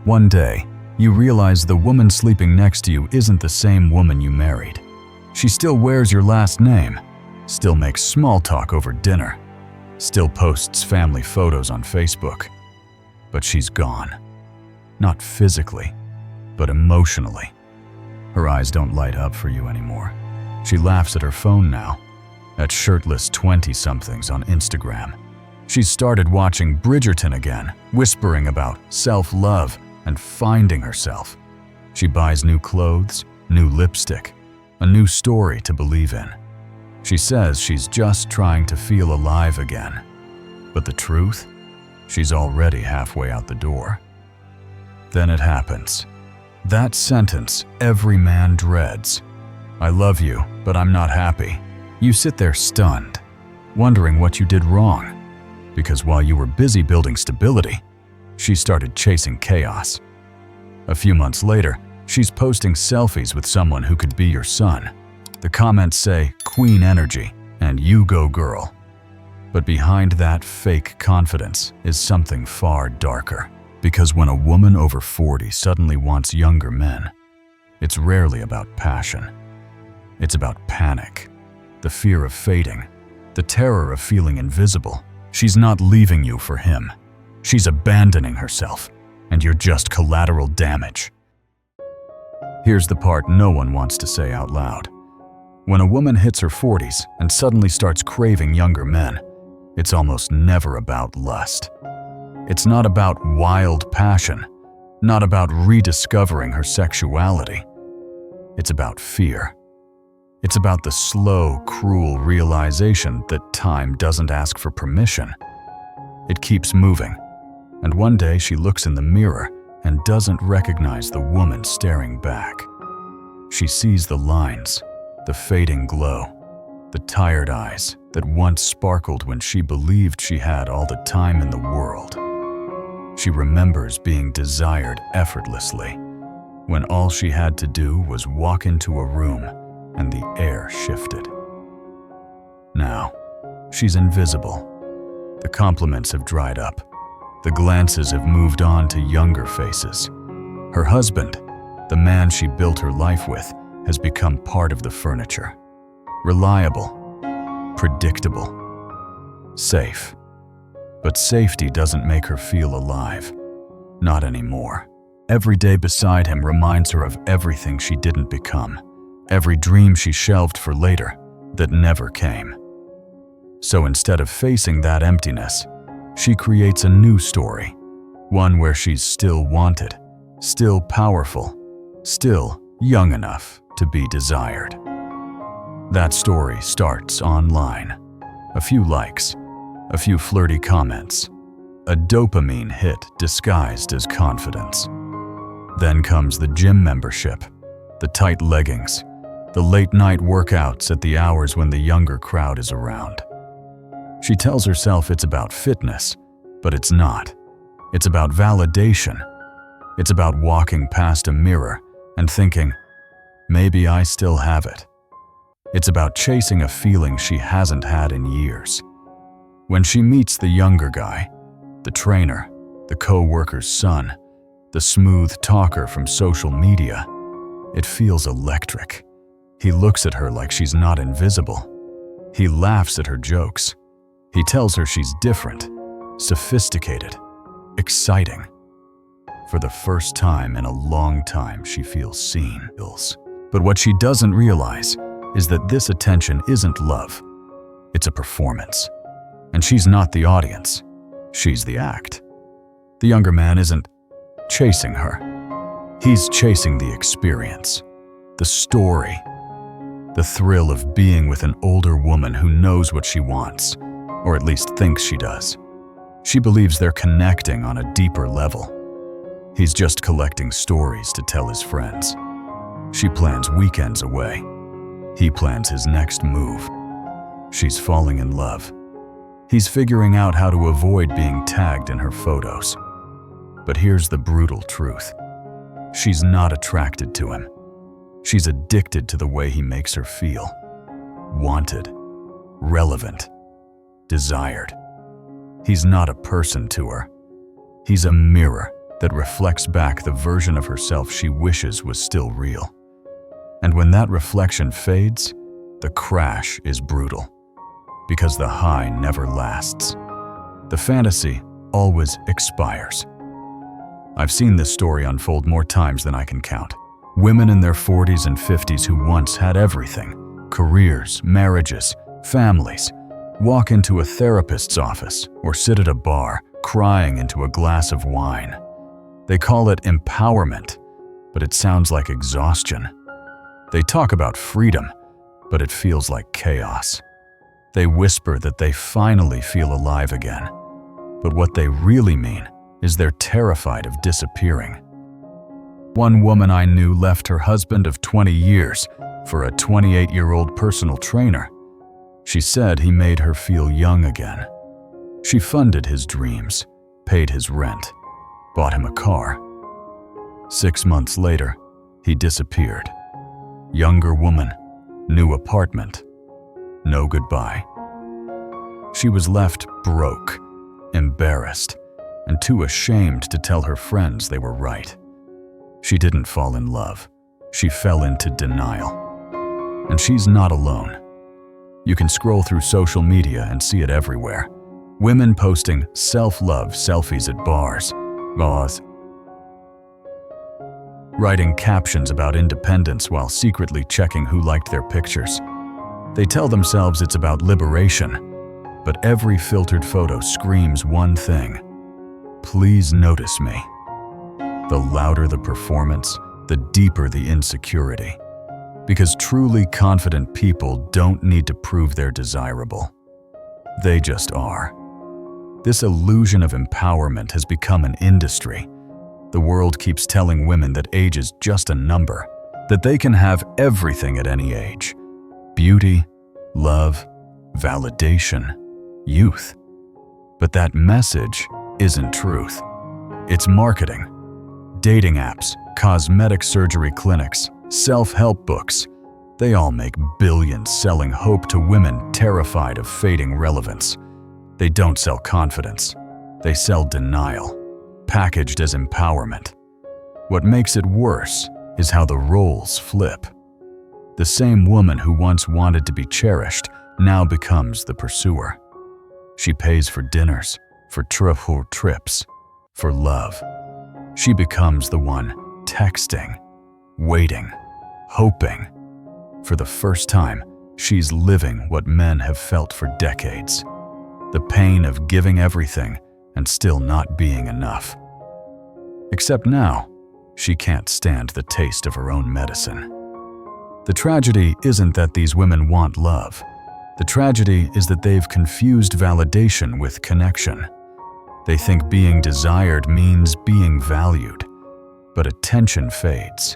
One day, you realize the woman sleeping next to you isn't the same woman you married. She still wears your last name, still makes small talk over dinner, still posts family photos on Facebook. But she's gone. Not physically, but emotionally. Her eyes don't light up for you anymore. She laughs at her phone now, at shirtless 20-somethings on Instagram. She's started watching Bridgerton again, whispering about self-love and finding herself. She buys new clothes, new lipstick, a new story to believe in. She says she's just trying to feel alive again. But the truth? She's already halfway out the door. Then it happens. That sentence every man dreads. I love you, but I'm not happy. You sit there stunned, wondering what you did wrong. Because while you were busy building stability, she started chasing chaos. A few months later, she's posting selfies with someone who could be your son. The comments say, "Queen energy," and "You go girl." But behind that fake confidence is something far darker. Because when a woman over 40 suddenly wants younger men, it's rarely about passion. It's about panic, the fear of fading, the terror of feeling invisible. She's not leaving you for him. She's abandoning herself, and you're just collateral damage. Here's the part no one wants to say out loud. When a woman hits her 40s and suddenly starts craving younger men, it's almost never about lust. It's not about wild passion, not about rediscovering her sexuality. It's about fear. It's about the slow, cruel realization that time doesn't ask for permission. It keeps moving, and one day she looks in the mirror and doesn't recognize the woman staring back. She sees the lines, the fading glow, the tired eyes that once sparkled when she believed she had all the time in the world. She remembers being desired effortlessly, when all she had to do was walk into a room and the air shifted. Now, she's invisible. The compliments have dried up. The glances have moved on to younger faces. Her husband, the man she built her life with, has become part of the furniture. Reliable, predictable, safe. But safety doesn't make her feel alive. Not anymore. Every day beside him reminds her of everything she didn't become, every dream she shelved for later that never came. So instead of facing that emptiness, she creates a new story, one where she's still wanted, still powerful, still young enough to be desired. That story starts online. A few likes, a few flirty comments, a dopamine hit disguised as confidence. Then comes the gym membership, the tight leggings, the late-night workouts at the hours when the younger crowd is around. She tells herself it's about fitness, but it's not. It's about validation. It's about walking past a mirror and thinking, maybe I still have it. It's about chasing a feeling she hasn't had in years. When she meets the younger guy, the trainer, the co-worker's son, the smooth talker from social media, it feels electric. He looks at her like she's not invisible. He laughs at her jokes. He tells her she's different, sophisticated, exciting. For the first time in a long time, she feels seen. But what she doesn't realize is that this attention isn't love. It's a performance. And she's not the audience. She's the act. The younger man isn't chasing her. He's chasing the experience, the story, the thrill of being with an older woman who knows what she wants, or at least thinks she does. She believes they're connecting on a deeper level. He's just collecting stories to tell his friends. She plans weekends away. He plans his next move. She's falling in love. He's figuring out how to avoid being tagged in her photos. But here's the brutal truth. She's not attracted to him. She's addicted to the way he makes her feel. Wanted, relevant, desired. He's not a person to her. He's a mirror that reflects back the version of herself she wishes was still real. And when that reflection fades, the crash is brutal, because the high never lasts. The fantasy always expires. I've seen this story unfold more times than I can count. Women in their 40s and 50s who once had everything, careers, marriages, families, walk into a therapist's office or sit at a bar crying into a glass of wine. They call it empowerment, but it sounds like exhaustion. They talk about freedom, but it feels like chaos. They whisper that they finally feel alive again, but what they really mean is they're terrified of disappearing. One woman I knew left her husband of 20 years for a 28-year-old personal trainer. She said he made her feel young again. She funded his dreams, paid his rent, bought him a car. 6 months later, he disappeared. Younger woman, new apartment, no goodbye. She was left broke, embarrassed, and too ashamed to tell her friends they were right. She didn't fall in love. She fell into denial. And she's not alone. You can scroll through social media and see it everywhere. Women posting self-love selfies at bars, writing captions about independence while secretly checking who liked their pictures. They tell themselves it's about liberation, but every filtered photo screams one thing: please notice me. The louder the performance, the deeper the insecurity. Because truly confident people don't need to prove they're desirable. They just are. This illusion of empowerment has become an industry. The world keeps telling women that age is just a number, that they can have everything at any age: beauty, love, validation, youth. But that message isn't truth. It's marketing. Dating apps, cosmetic surgery clinics, self-help books, they all make billions selling hope to women terrified of fading relevance. They don't sell confidence. They sell denial, packaged as empowerment. What makes it worse is how the roles flip. The same woman who once wanted to be cherished now becomes the pursuer. She pays for dinners, for trips, for love. She becomes the one texting, waiting, hoping. For the first time, she's living what men have felt for decades: the pain of giving everything and still not being enough. Except now, she can't stand the taste of her own medicine. The tragedy isn't that these women want love. The tragedy is that they've confused validation with connection. They think being desired means being valued. But attention fades.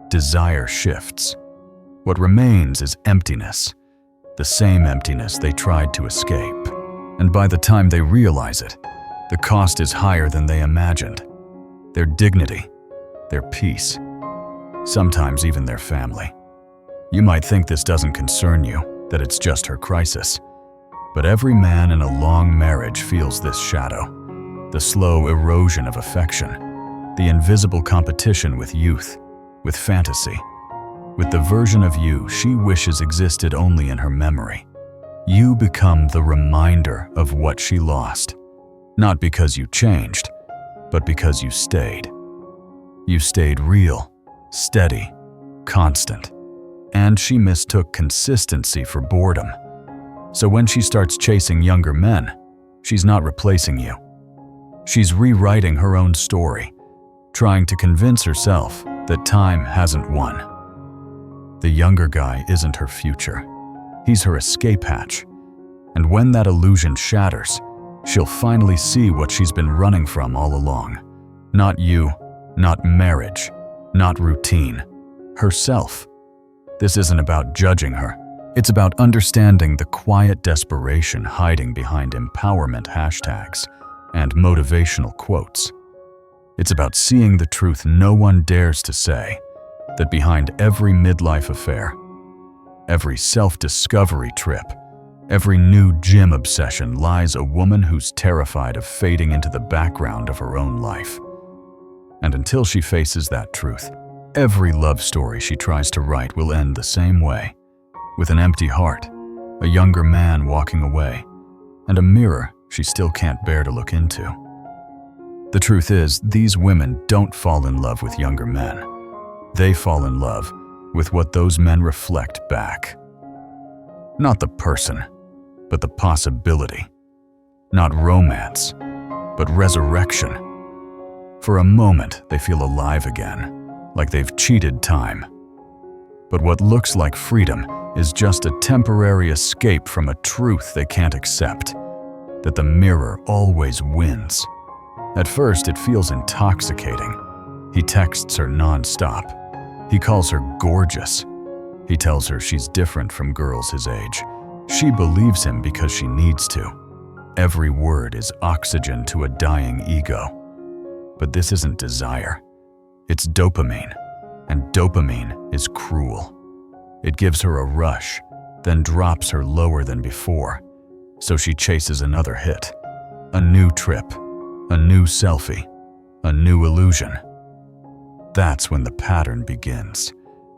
Desire shifts. What remains is emptiness, the same emptiness they tried to escape. And by the time they realize it, the cost is higher than they imagined. Their dignity, their peace, sometimes even their family. You might think this doesn't concern you, that it's just her crisis. But every man in a long marriage feels this shadow. The slow erosion of affection, the invisible competition with youth, with fantasy, with the version of you she wishes existed only in her memory. You become the reminder of what she lost, not because you changed, but because you stayed. You stayed real, steady, constant, and she mistook consistency for boredom. So when she starts chasing younger men, she's not replacing you. She's rewriting her own story, trying to convince herself that time hasn't won. The younger guy isn't her future. He's her escape hatch. And when that illusion shatters, she'll finally see what she's been running from all along. Not you, not marriage, not routine. Herself. This isn't about judging her. It's about understanding the quiet desperation hiding behind empowerment hashtags and motivational quotes. It's about seeing the truth no one dares to say, that behind every midlife affair, every self-discovery trip, every new gym obsession lies a woman who's terrified of fading into the background of her own life. And until she faces that truth, every love story she tries to write will end the same way, with an empty heart, a younger man walking away, and a mirror she still can't bear to look into. The truth is, these women don't fall in love with younger men. They fall in love with what those men reflect back. Not the person, but the possibility. Not romance, but resurrection. For a moment, they feel alive again, like they've cheated time. But what looks like freedom is just a temporary escape from a truth they can't accept, that the mirror always wins. At first, it feels intoxicating. He texts her nonstop. He calls her gorgeous. He tells her she's different from girls his age. She believes him because she needs to. Every word is oxygen to a dying ego. But this isn't desire. It's dopamine, and dopamine is cruel. It gives her a rush, then drops her lower than before. So she chases another hit, a new trip, a new selfie, a new illusion. That's when the pattern begins.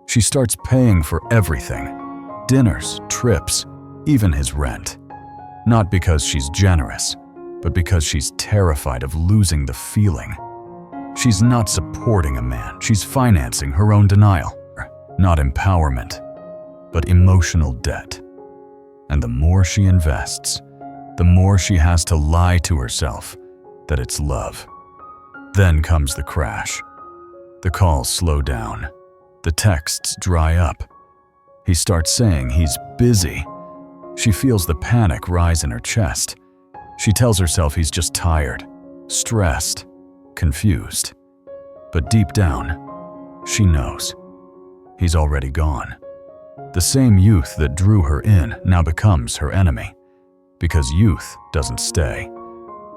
She starts paying for everything, dinners, trips, even his rent. Not because she's generous, but because she's terrified of losing the feeling. She's not supporting a man, she's financing her own denial. Not empowerment, but emotional debt. And the more she invests, the more she has to lie to herself that it's love. Then comes the crash. The calls slow down. The texts dry up. He starts saying he's busy. She feels the panic rise in her chest. She tells herself he's just tired, stressed, confused. But deep down, she knows. He's already gone. The same youth that drew her in now becomes her enemy. Because youth doesn't stay.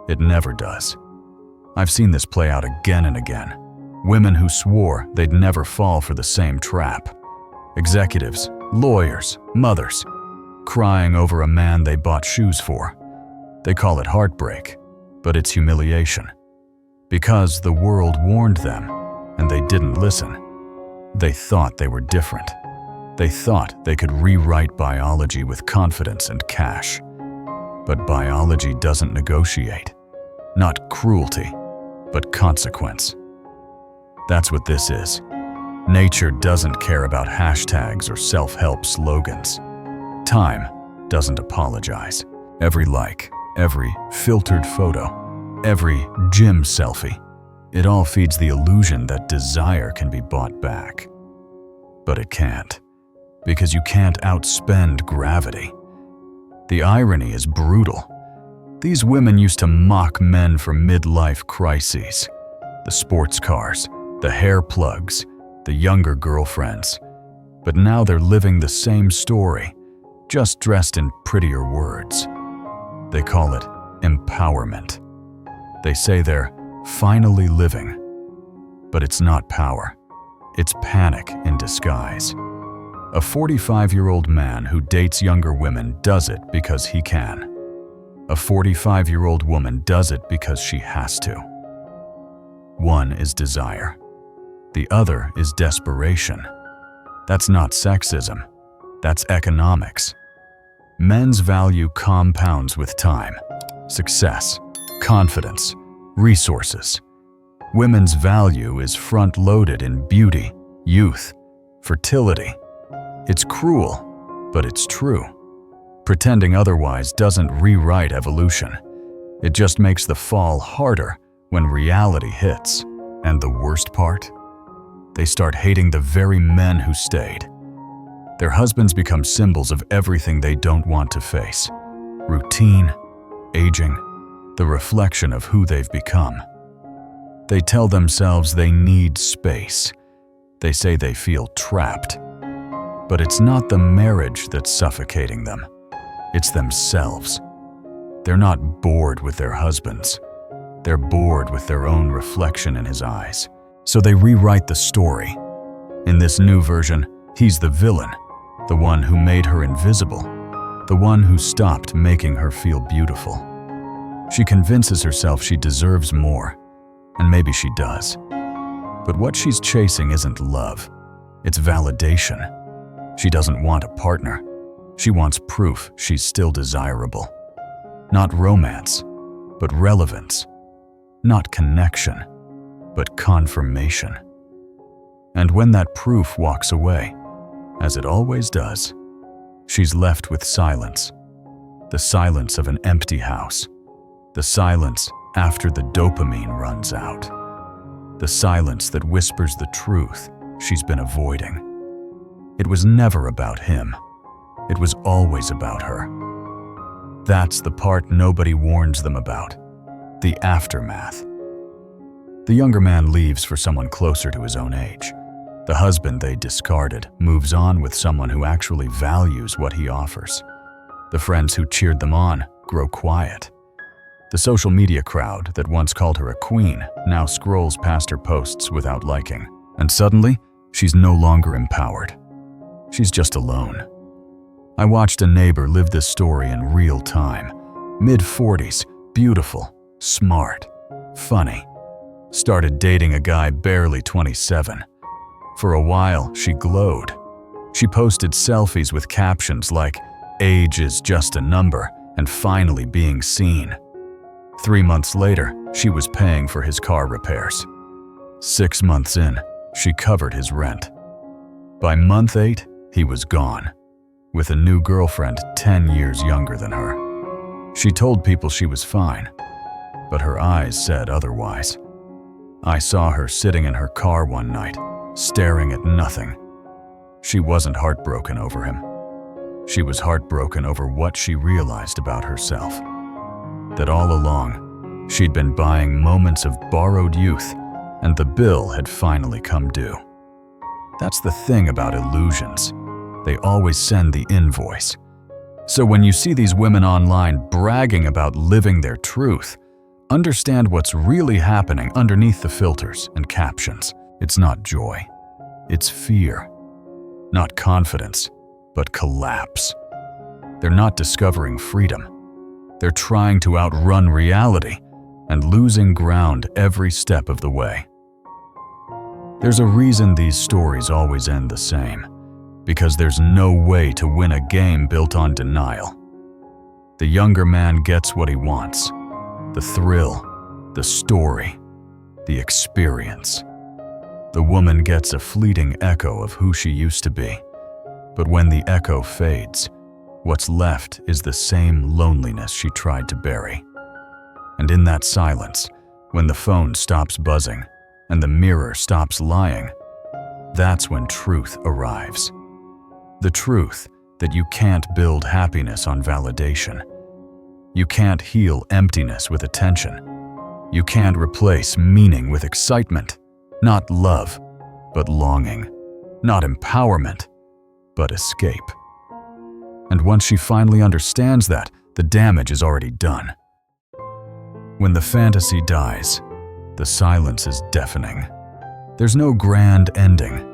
It never does. I've seen this play out again and again. Women who swore they'd never fall for the same trap. Executives, lawyers, mothers, crying over a man they bought shoes for. They call it heartbreak, but it's humiliation. Because the world warned them, and they didn't listen. They thought they were different. They thought they could rewrite biology with confidence and cash. But biology doesn't negotiate. Not cruelty, but consequence. That's what this is. Nature doesn't care about hashtags or self-help slogans. Time doesn't apologize. Every like, every filtered photo, every gym selfie, it all feeds the illusion that desire can be bought back. But it can't, because you can't outspend gravity. The irony is brutal. These women used to mock men for midlife crises. The sports cars, the hair plugs, the younger girlfriends. But now they're living the same story, just dressed in prettier words. They call it empowerment. They say they're finally living. But it's not power. It's panic in disguise. A 45-year-old man who dates younger women does it because he can. A 45-year-old woman does it because she has to. One is desire. The other is desperation. That's not sexism. That's economics. Men's value compounds with time, success, confidence, resources. Women's value is front-loaded in beauty, youth, fertility. It's cruel, but it's true. Pretending otherwise doesn't rewrite evolution. It just makes the fall harder when reality hits. And the worst part? They start hating the very men who stayed. Their husbands become symbols of everything they don't want to face. Routine, aging, the reflection of who they've become. They tell themselves they need space. They say they feel trapped. But it's not the marriage that's suffocating them. It's themselves. They're not bored with their husbands. They're bored with their own reflection in his eyes. So they rewrite the story. In this new version, he's the villain, the one who made her invisible, the one who stopped making her feel beautiful. She convinces herself she deserves more, and maybe she does. But what she's chasing isn't love. It's validation. She doesn't want a partner. She wants proof she's still desirable. Not romance, but relevance. Not connection, but confirmation. And when that proof walks away, as it always does, she's left with silence. The silence of an empty house. The silence after the dopamine runs out. The silence that whispers the truth she's been avoiding. It was never about him. It was always about her. That's the part nobody warns them about. The aftermath. The younger man leaves for someone closer to his own age. The husband they discarded moves on with someone who actually values what he offers. The friends who cheered them on grow quiet. The social media crowd that once called her a queen now scrolls past her posts without liking. And suddenly, she's no longer empowered. She's just alone. I watched a neighbor live this story in real time. Mid-40s, beautiful, smart, funny. Started dating a guy barely 27. For a while, she glowed. She posted selfies with captions like, "Age is just a number," and finally being seen. 3 months later, she was paying for his car repairs. 6 months in, she covered his rent. By month 8, he was gone, with a new girlfriend 10 years younger than her. She told people she was fine, but her eyes said otherwise. I saw her sitting in her car one night, staring at nothing. She wasn't heartbroken over him. She was heartbroken over what she realized about herself. That all along, she'd been buying moments of borrowed youth, and the bill had finally come due. That's the thing about illusions. They always send the invoice. So when you see these women online bragging about living their truth, understand what's really happening underneath the filters and captions. It's not joy. It's fear. Not confidence, but collapse. They're not discovering freedom. They're trying to outrun reality and losing ground every step of the way. There's a reason these stories always end the same, because there's no way to win a game built on denial. The younger man gets what he wants. The thrill, the story, the experience. The woman gets a fleeting echo of who she used to be. But when the echo fades, what's left is the same loneliness she tried to bury. And in that silence, when the phone stops buzzing and the mirror stops lying, that's when truth arrives. The truth that you can't build happiness on validation. You can't heal emptiness with attention. You can't replace meaning with excitement. Not love, but longing. Not empowerment, but escape. And once she finally understands that, the damage is already done. When the fantasy dies, the silence is deafening. There's no grand ending,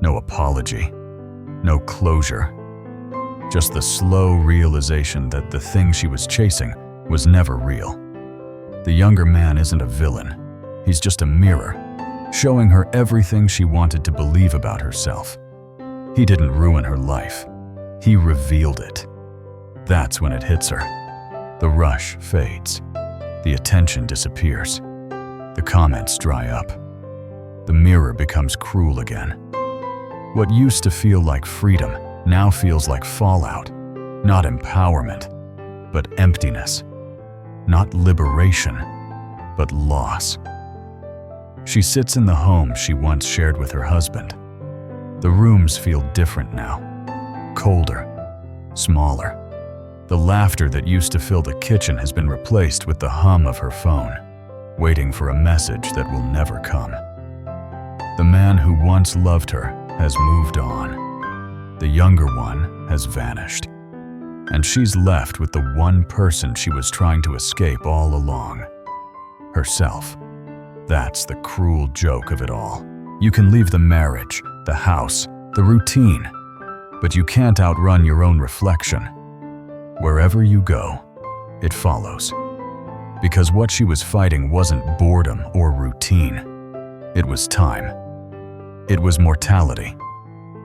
no apology, no closure. Just the slow realization that the thing she was chasing was never real. The younger man isn't a villain. He's just a mirror, showing her everything she wanted to believe about herself. He didn't ruin her life. He revealed it. That's when it hits her. The rush fades. The attention disappears. The comments dry up. The mirror becomes cruel again. What used to feel like freedom now feels like fallout. Not empowerment, but emptiness. Not liberation, but loss. She sits in the home she once shared with her husband. The rooms feel different now. Colder, smaller. The laughter that used to fill the kitchen has been replaced with the hum of her phone, waiting for a message that will never come. The man who once loved her has moved on. The younger one has vanished. And she's left with the one person she was trying to escape all along. Herself. That's the cruel joke of it all. You can leave the marriage, the house, the routine, but you can't outrun your own reflection. Wherever you go, it follows. Because what she was fighting wasn't boredom or routine. It was time. It was mortality.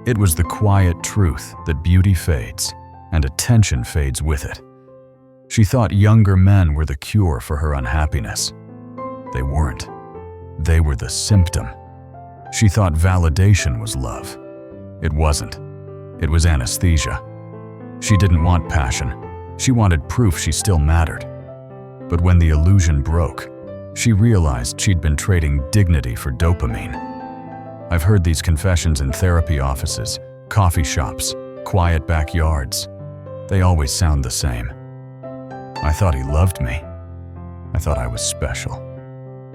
It was the quiet truth that beauty fades and attention fades with it. She thought younger men were the cure for her unhappiness. They weren't. They were the symptom. She thought validation was love. It wasn't. It was anesthesia. She didn't want passion. She wanted proof she still mattered. But when the illusion broke, she realized she'd been trading dignity for dopamine. I've heard these confessions in therapy offices, coffee shops, quiet backyards. They always sound the same. I thought he loved me. I thought I was special.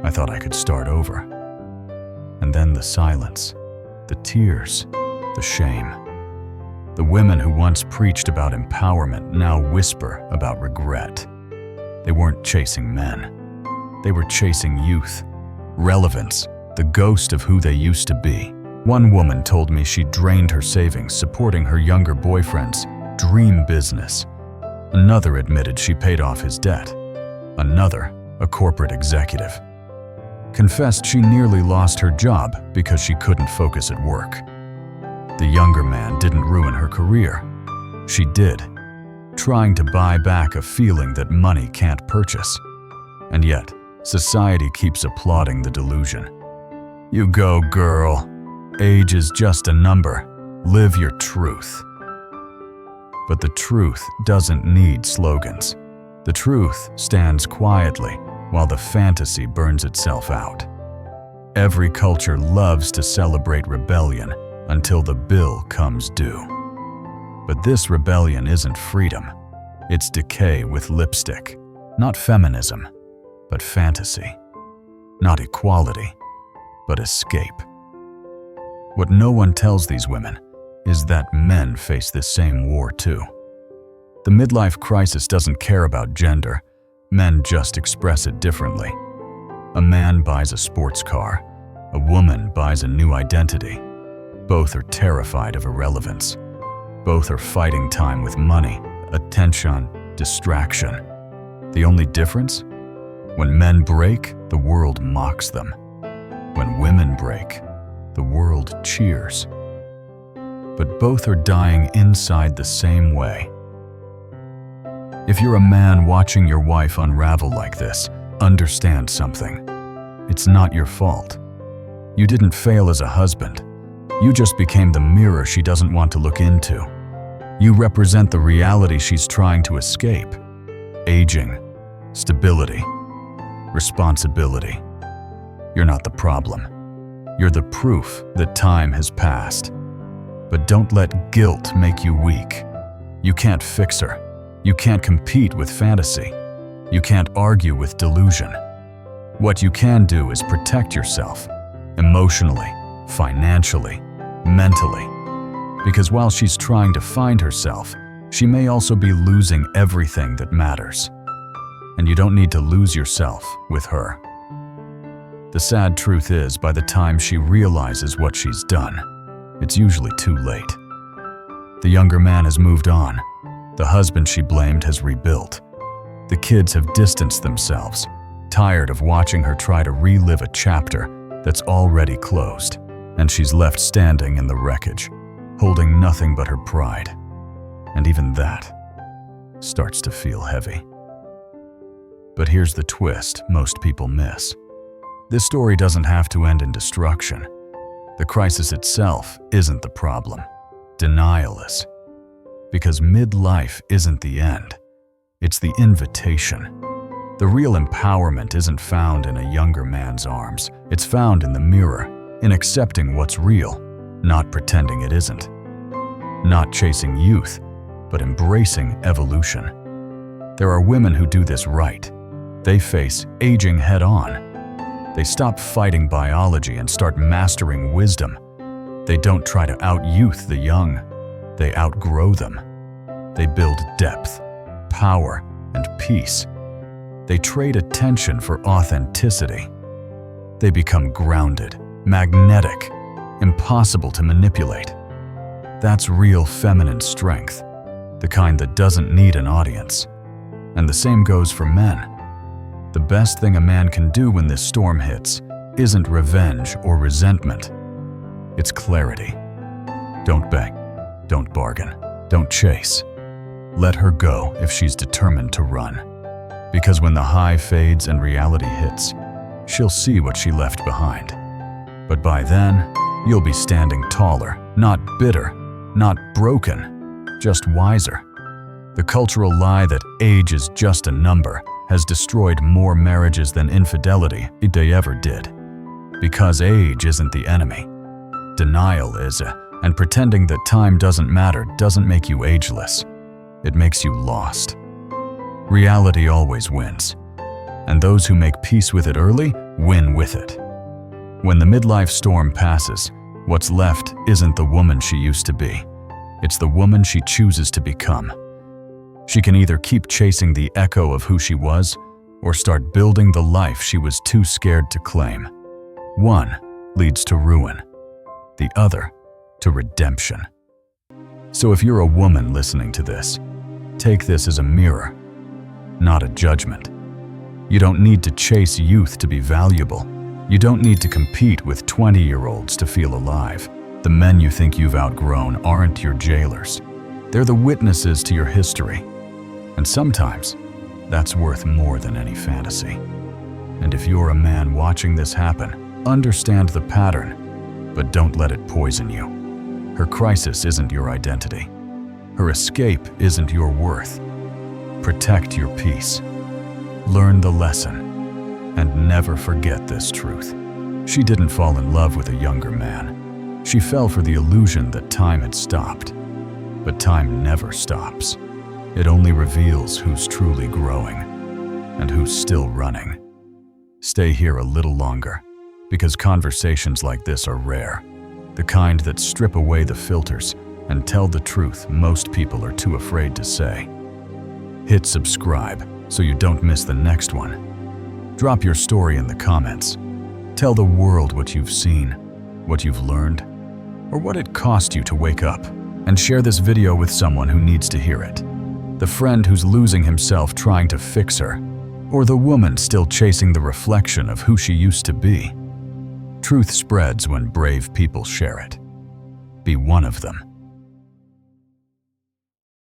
I thought I could start over. And then the silence, the tears, the shame. The women who once preached about empowerment now whisper about regret. They weren't chasing men. They were chasing youth, relevance, the ghost of who they used to be. One woman told me she drained her savings supporting her younger boyfriend's dream business. Another admitted she paid off his debt. Another, a corporate executive, confessed she nearly lost her job because she couldn't focus at work. The younger man didn't ruin her career. She did, trying to buy back a feeling that money can't purchase. And yet, society keeps applauding the delusion. You go, girl. Age is just a number. Live your truth. But the truth doesn't need slogans. The truth stands quietly while the fantasy burns itself out. Every culture loves to celebrate rebellion until the bill comes due. But this rebellion isn't freedom. It's decay with lipstick. Not feminism, but fantasy. Not equality, but escape. What no one tells these women is that men face this same war too. The midlife crisis doesn't care about gender. Men just express it differently. A man buys a sports car. A woman buys a new identity. Both are terrified of irrelevance. Both are fighting time with money, attention, distraction. The only difference? When men break, the world mocks them. When women break, the world cheers. But both are dying inside the same way. If you're a man watching your wife unravel like this, understand something. It's not your fault. You didn't fail as a husband. You just became the mirror she doesn't want to look into. You represent the reality she's trying to escape. Aging, stability, responsibility. You're not the problem. You're the proof that time has passed. But don't let guilt make you weak. You can't fix her. You can't compete with fantasy. You can't argue with delusion. What you can do is protect yourself, emotionally, financially, mentally. Because while she's trying to find herself, she may also be losing everything that matters. And you don't need to lose yourself with her. The sad truth is, by the time she realizes what she's done, it's usually too late. The younger man has moved on. The husband she blamed has rebuilt. The kids have distanced themselves, tired of watching her try to relive a chapter that's already closed. And she's left standing in the wreckage, holding nothing but her pride. And even that starts to feel heavy. But here's the twist most people miss. This story doesn't have to end in destruction. The crisis itself isn't the problem. Denial is. Because midlife isn't the end. It's the invitation. The real empowerment isn't found in a younger man's arms. It's found in the mirror, in accepting what's real, not pretending it isn't. Not chasing youth, but embracing evolution. There are women who do this right. They face aging head-on. They stop fighting biology and start mastering wisdom. They don't try to out-youth the young. They outgrow them. They build depth, power, and peace. They trade attention for authenticity. They become grounded, magnetic, impossible to manipulate. That's real feminine strength, the kind that doesn't need an audience. And the same goes for men. The best thing a man can do when this storm hits isn't revenge or resentment. It's clarity. Don't beg, don't bargain, don't chase. Let her go if she's determined to run. Because when the high fades and reality hits, she'll see what she left behind. But by then, you'll be standing taller, not bitter, not broken, just wiser. The cultural lie that age is just a number has destroyed more marriages than infidelity ever did. Because age isn't the enemy. Denial is, and pretending that time doesn't matter doesn't make you ageless. It makes you lost. Reality always wins, and those who make peace with it early win with it. When the midlife storm passes, what's left isn't the woman she used to be. It's the woman she chooses to become. She can either keep chasing the echo of who she was, or start building the life she was too scared to claim. One leads to ruin, the other to redemption. So if you're a woman listening to this, take this as a mirror, not a judgment. You don't need to chase youth to be valuable. You don't need to compete with 20-year-olds to feel alive. The men you think you've outgrown aren't your jailers. They're the witnesses to your history. And sometimes, that's worth more than any fantasy. And if you're a man watching this happen, understand the pattern, but don't let it poison you. Her crisis isn't your identity. Her escape isn't your worth. Protect your peace. Learn the lesson, and never forget this truth. She didn't fall in love with a younger man. She fell for the illusion that time had stopped. But time never stops. It only reveals who's truly growing and who's still running. Stay here a little longer, because conversations like this are rare. The kind that strip away the filters and tell the truth most people are too afraid to say. Hit subscribe so you don't miss the next one. Drop your story in the comments. Tell the world what you've seen, what you've learned, or what it cost you to wake up. And share this video with someone who needs to hear it. The friend who's losing himself trying to fix her, or the woman still chasing the reflection of who she used to be. Truth spreads when brave people share it. Be one of them.